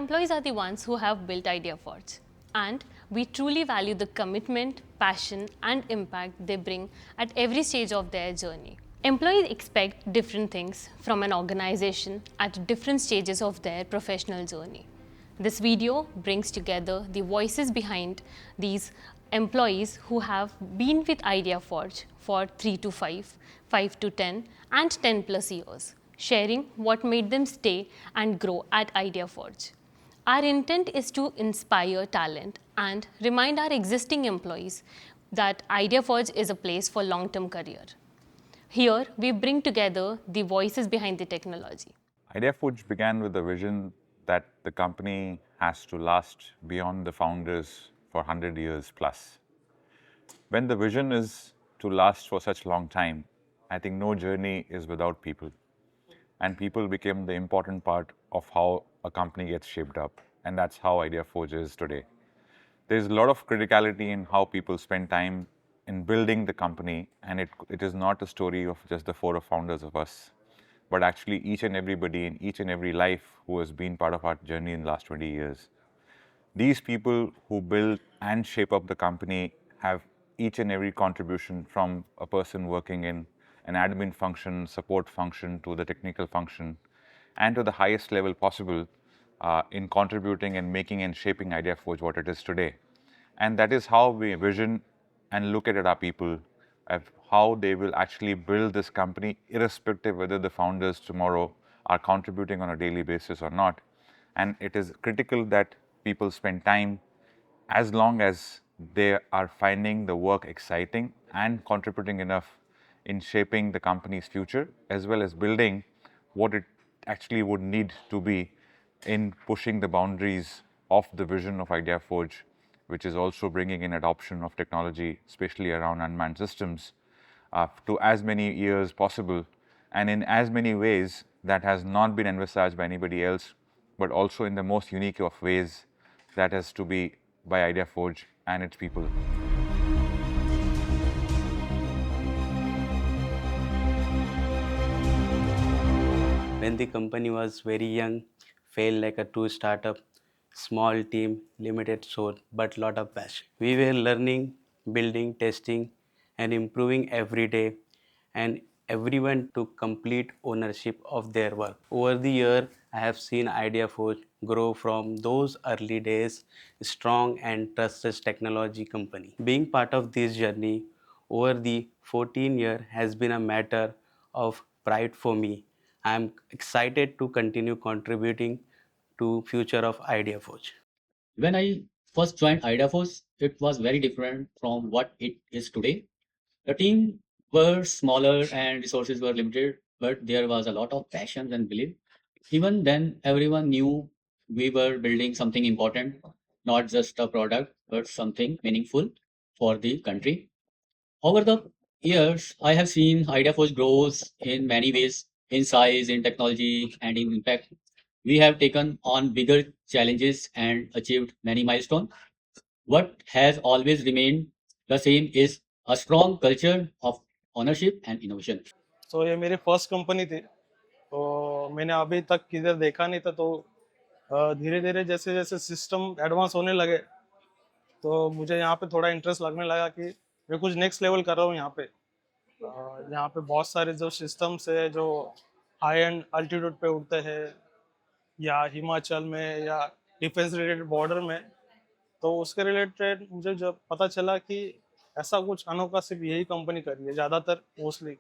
employees are the ones who have built ideaForge, and we truly value the commitment, passion, and impact they bring at every stage of their journey. Employees expect different things from an organization at different stages of their professional journey. This video brings together the voices behind these employees who have been with ideaForge for 3 to 5, 5 to 10, and 10 plus years, sharing what made them stay and grow at ideaForge. Our intent is to inspire talent and remind our existing employees that ideaForge is a place for long-term career. Here, we bring together the voices behind the technology. ideaForge began with the vision that the company has to last beyond the founders for 100 years plus. When the vision is to last for such a long time, I think no journey is without people. And people became the important part of how a company gets shaped up. And that's how ideaForge is today. There's a lot of criticality in how people spend time in building the company, and it is not a story of just the four founders of us, but actually each and everybody in each and every life who has been part of our journey in the last 20 years. These people who build and shape up the company have each and every contribution, from a person working in an admin function, support function, to the technical function, and to the highest level possible in contributing and making and shaping ideaForge what it is today. And that is how we vision and look at our people, of how they will actually build this company, irrespective whether the founders tomorrow are contributing on a daily basis or not. And it is critical that people spend time, as long as they are finding the work exciting and contributing enough in shaping the company's future, as well as building what it actually would need to be in pushing the boundaries of the vision of ideaForge, which is also bringing in adoption of technology, especially around unmanned systems, to as many years possible, and in as many ways that has not been envisaged by anybody else, but also in the most unique of ways that has to be by ideaForge and its people. When the company was very young, felt like a true startup, small team, limited soul, but lot of passion. We were learning, building, testing, and improving every day, and everyone took complete ownership of their work. Over the year, I have seen ideaForge grow from those early days, strong and trusted technology company. Being part of this journey over the 14 year has been a matter of pride for me. I am excited to continue contributing to future of ideaForge. When I first joined ideaForce, it was very different from what it is today. The team were smaller and resources were limited, but there was a lot of passion and belief. Even then, everyone knew we were building something important, not just a product, but something meaningful for the country. Over the years, I have seen ideaForce grows in many ways, in size, in technology, and in impact. We have taken on bigger challenges and achieved many milestones. What has always remained the same is a strong culture of ownership and innovation. तो ये मेरी first company थी, तो मैंने अभी तक किधर देखा नहीं था। तो धीरे धीरे जैसे जैसे सिस्टम एडवांस होने लगे, तो मुझे यहाँ पे थोड़ा इंटरेस्ट लगने लगा कि मैं कुछ नेक्स्ट लेवल कर रहा हूँ यहाँ पे। यहाँ पे बहुत सारे जो सिस्टम्स है जो हाई एंड अल्टीट्यूड पे उड़ते हैं, या हिमाचल में, या डिफेंस रिलेटेड बॉर्डर में, तो उसके रिलेटेड मुझे जब पता चला कि ऐसा कुछ अनोखा सिर्फ यही कंपनी कर रही है। ज़्यादातर मोस्टली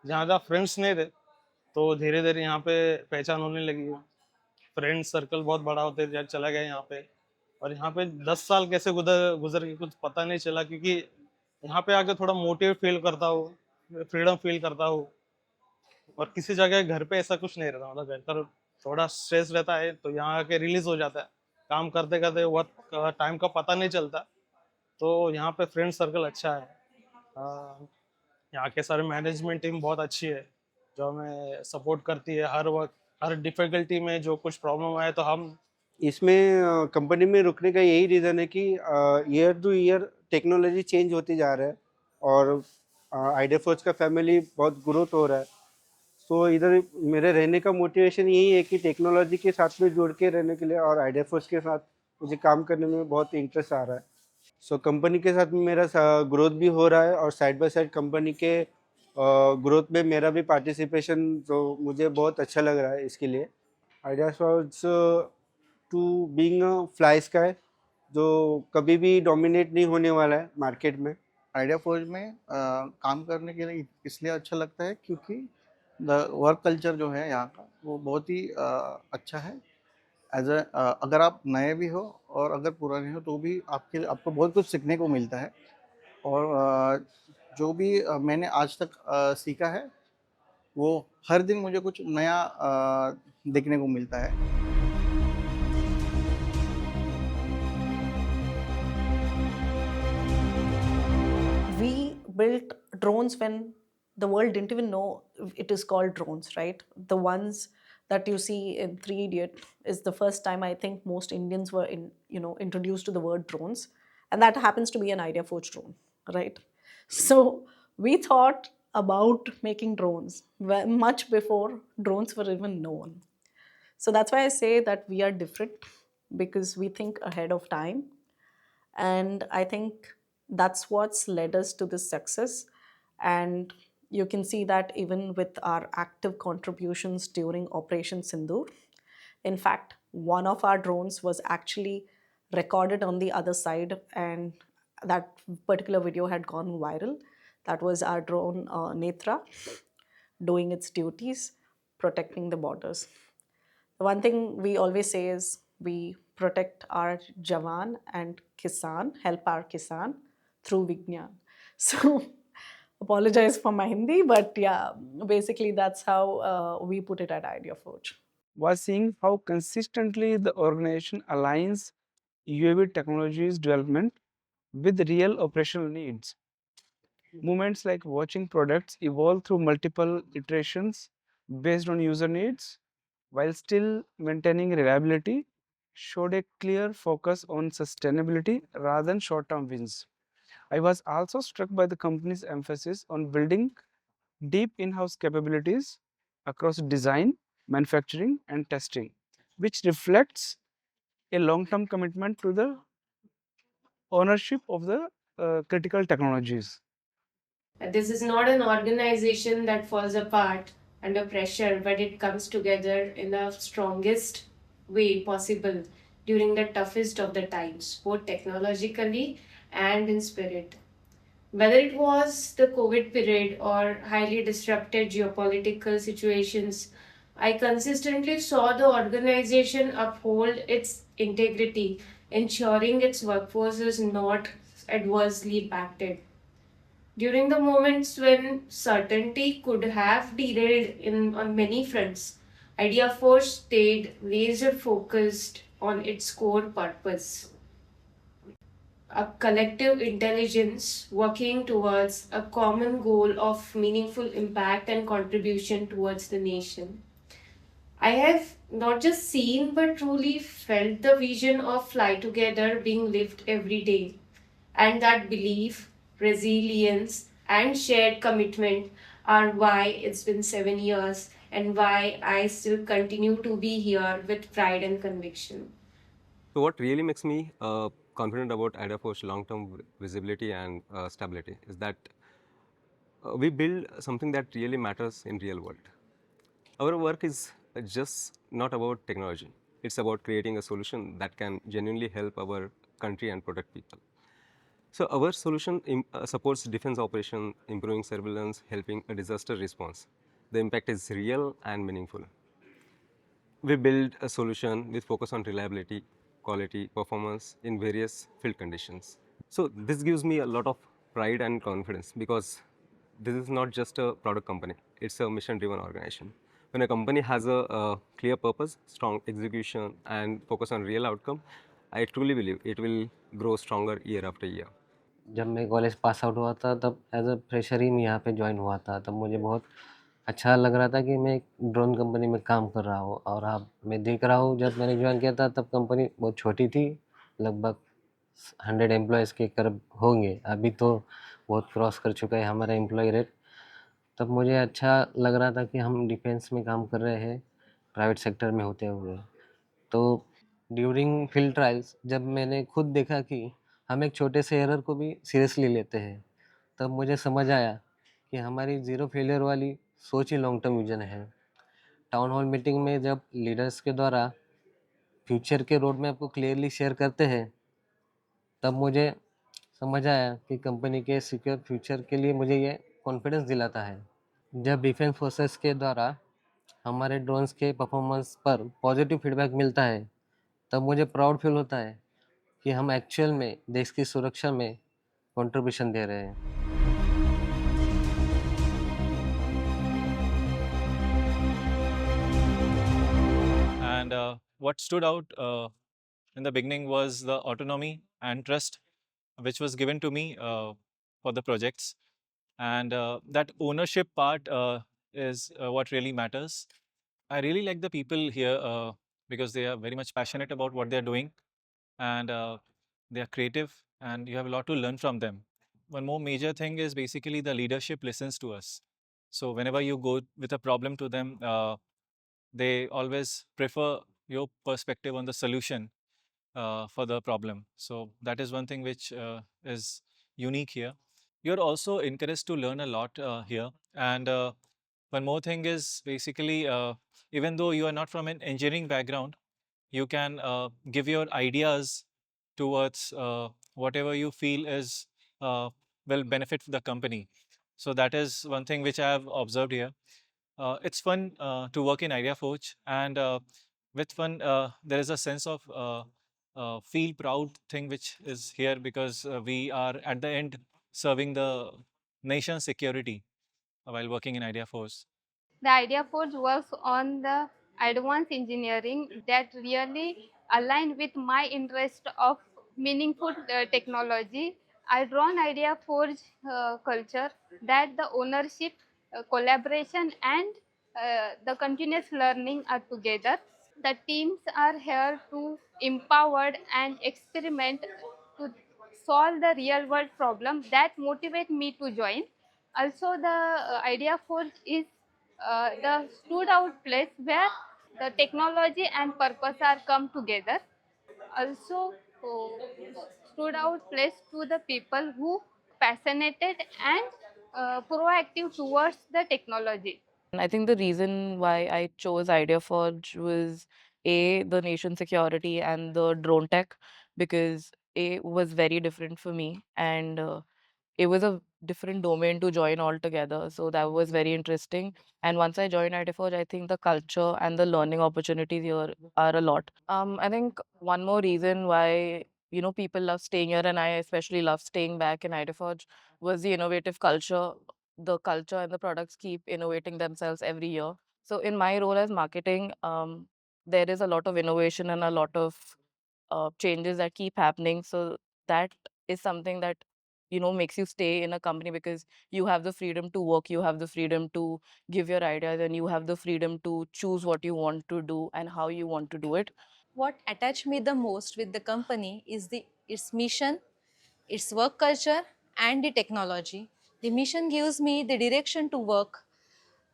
जहाँ जहाँ फ्रेंड्स नहीं थे, तो धीरे धीरे यहाँ पे पहचान होने लगी। फ्रेंड सर्कल बहुत बड़ा होते चला गया यहाँ पे, और यहाँ पे 10 साल कैसे गुजर गुजर के कुछ पता नहीं चला, क्योंकि यहाँ पे आके थोड़ा मोटिवेट फील करता हूँ, फ्रीडम फील करता हूँ। और किसी जगह घर पे ऐसा कुछ नहीं रहता, मतलब घर पर थोड़ा स्ट्रेस रहता है तो यहाँ आके रिलीज हो जाता है। काम करते करते वर्क टाइम का पता नहीं चलता, तो यहाँ पे फ्रेंड सर्कल अच्छा है। यहाँ के सारे मैनेजमेंट टीम बहुत अच्छी है, जो हमें सपोर्ट करती है हर वक्त, हर डिफिकल्टी में। जो कुछ प्रॉब्लम आए तो हम इसमें कंपनी में रुकने का यही रीज़न है कि year two year technology change होती जा रहा है, और ideaForge का फैमिली बहुत ग्रोथ हो रहा है। सो इधर मेरे रहने का मोटिवेशन यही है कि टेक्नोलॉजी के साथ में जुड़ के रहने के लिए और आइडियाफोर्स के साथ मुझे काम करने में बहुत इंटरेस्ट आ रहा है। सो कंपनी के साथ में मेरा ग्रोथ भी हो रहा है और साइड बाय साइड कंपनी के ग्रोथ में मेरा भी पार्टिसिपेशन, तो मुझे बहुत अच्छा लग रहा है इसके लिए। Idea force to being a fly sky जो कभी भी डोमिनेट नहीं होने वाला है मार्केट में। आइडिया फोर्ज में काम करने के लिए इसलिए अच्छा लगता है क्योंकि द वर्क कल्चर जो है यहाँ का वो बहुत ही अच्छा है। अगर आप नए भी हो और अगर पुराने हो तो भी आपको बहुत कुछ सीखने को मिलता है। और जो भी मैंने आज तक सीखा है वो हर दिन मुझे कुछ नया देखने को मिलता है। We built drones when the world didn't even know it is called drones, right? The ones that you see in Three Idiot is the first time I think most Indians were introduced to the word drones, and that happens to be an IdeaForge drone, right? So we thought about making drones much before drones were even known. So that's why I say that we are different, because we think ahead of time. And I think that's what's led us to this success. And you can see that even with our active contributions during Operation Sindoor. In fact, one of our drones was actually recorded on the other side, and that particular video had gone viral. That was our drone Netra doing its duties, protecting the borders. The one thing we always say is we protect our Jawan and Kisan, help our Kisan through Vignan. So, apologize for my Hindi, but yeah, basically that's how we put it at IdeaForge. Was seeing how consistently the organization aligns UAV technologies development with real operational needs. Moments like watching products evolve through multiple iterations based on user needs while still maintaining reliability showed a clear focus on sustainability rather than short term wins. I was also struck by the company's emphasis on building deep in house capabilities across design, manufacturing, and testing, which reflects a long term commitment to the ownership of the critical technologies. This is not an organization that falls apart under pressure, but it comes together in the strongest way possible during the toughest of the times, both technologically and in spirit. Whether it was the COVID period or highly disrupted geopolitical situations, I consistently saw the organization uphold its integrity, ensuring its workforce is not adversely impacted. During the moments when certainty could have derailed on many fronts, IdeaForce stayed laser focused on its core purpose, a collective intelligence working towards a common goal of meaningful impact and contribution towards the nation. I have not just seen but truly felt the vision of Fly Together being lived every day, and that belief, resilience, and shared commitment are why it's been 7 years and why I still continue to be here with pride and conviction. So what really makes me confident about IdeaForge long-term visibility and stability is that we build something that really matters in real world. Our work is just not about technology. It's about creating a solution that can genuinely help our country and protect people. So our solution supports defense operation, improving surveillance, helping a disaster response. The impact is real and meaningful. We build a solution with focus on reliability, quality, performance in various field conditions. So this gives me a lot of pride and confidence because this is not just a product company, it's a mission-driven organization. When a company has a clear purpose, strong execution, and focus on real outcome, I truly believe it will grow stronger year after year. जब मैं college pass out हुआ था तब as a fresher ही मैं यहाँ पे join हुआ था। तब मुझे बहुत अच्छा लग रहा था कि मैं एक ड्रोन कंपनी में काम कर रहा हूँ। और अब मैं देख रहा हूँ, जब मैंने ज्वाइन किया था तब कंपनी बहुत छोटी थी, लगभग 100 एम्प्लॉयज़ के करीब होंगे। अभी तो बहुत क्रॉस कर चुका है हमारा एम्प्लॉय रेट। तब मुझे अच्छा लग रहा था कि हम डिफेंस में काम कर रहे हैं प्राइवेट सेक्टर में होते हुए। तो ड्यूरिंग फील्ड ट्रायल्स जब मैंने खुद देखा कि हम एक छोटे से एरर को भी सीरियसली लेते हैं, तब मुझे समझ आया कि हमारी ज़ीरो फेलियर वाली सोच ही लॉन्ग टर्म विजन है। टाउन हॉल मीटिंग में जब लीडर्स के द्वारा फ्यूचर के रोड मैप को क्लियरली शेयर करते हैं, तब मुझे समझ आया कि कंपनी के सिक्योर फ्यूचर के लिए मुझे ये कॉन्फिडेंस दिलाता है। जब डिफेंस फोर्सेस के द्वारा हमारे ड्रोन्स के परफॉर्मेंस पर पॉजिटिव फीडबैक मिलता है, तब मुझे प्राउड फील होता है कि हम एक्चुअल में देश की सुरक्षा में कंट्रीब्यूशन दे रहे हैं। And what stood out in the beginning was the autonomy and trust which was given to me for the projects. And that ownership part is what really matters. I really like the people here because they are very much passionate about what they're doing, and they are creative, and you have a lot to learn from them. One more major thing is basically the leadership listens to us. So whenever you go with a problem to them, they always prefer your perspective on the solution for the problem. So that is one thing which is unique here. You're also encouraged to learn a lot here. And one more thing is basically, even though you are not from an engineering background, you can give your ideas towards whatever you feel is will benefit the company. So that is one thing which I have observed here. It's fun to work in ideaForge, and with fun, there is a sense of feel proud thing which is here because we are at the end serving the nation's security while working in ideaForge. The ideaForge works on the advanced engineering that really align with my interest of meaningful technology. I drawn ideaForge culture that the ownership, collaboration, and the continuous learning are together. The teams are here to empowered and experiment to solve the real world problem that motivate me to join. Also, the ideaForge is the stood out place where the technology and purpose are come together. Also, stood out place to the people who passionate and proactive towards the technology. I think the reason why I chose ideaForge was the nation security and the drone tech, because was very different for me, and it was a different domain to join altogether. So that was very interesting. And once I joined ideaForge, I think the culture and the learning opportunities here are a lot. I think one more reason why people love staying here, and I especially love staying back in ideaForge, was the innovative culture. The culture and the products keep innovating themselves every year. So in my role as marketing, there is a lot of innovation and a lot of changes that keep happening. So that is something that makes you stay in a company, because you have the freedom to work, you have the freedom to give your ideas, and you have the freedom to choose what you want to do and how you want to do it. What attached me the most with the company is its mission, its work culture, and the technology. The mission gives me the direction to work,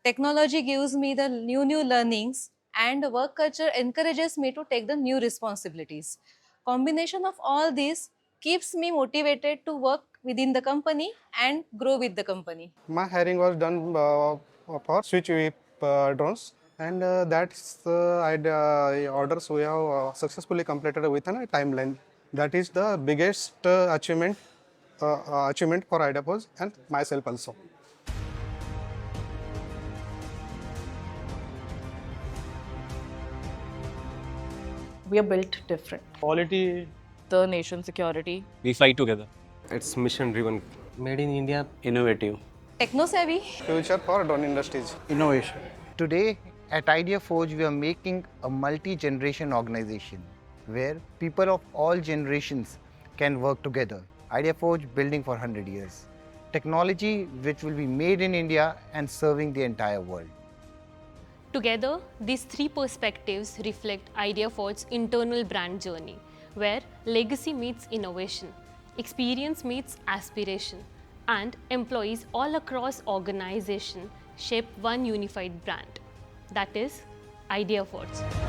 technology gives me the new learnings, and the work culture encourages me to take the new responsibilities. Combination of all this keeps me motivated to work within the company and grow with the company. My hiring was done for switch whip drones, and that's orders we have successfully completed within a timeline. That is the biggest achievement for ideaForge and myself also. We are built different. Quality, The nation security. We fight together. It's mission driven. Made in India. Innovative. Techno savvy. Future for drone industries. Innovation. Today at ideaForge, we are making a multi-generation organization where people of all generations can work together. ideaForge building for 100 years. Technology which will be made in India and serving the entire world. Together, these three perspectives reflect ideaForge's internal brand journey, where legacy meets innovation, experience meets aspiration, and employees all across organization shape one unified brand. That is ideaForge.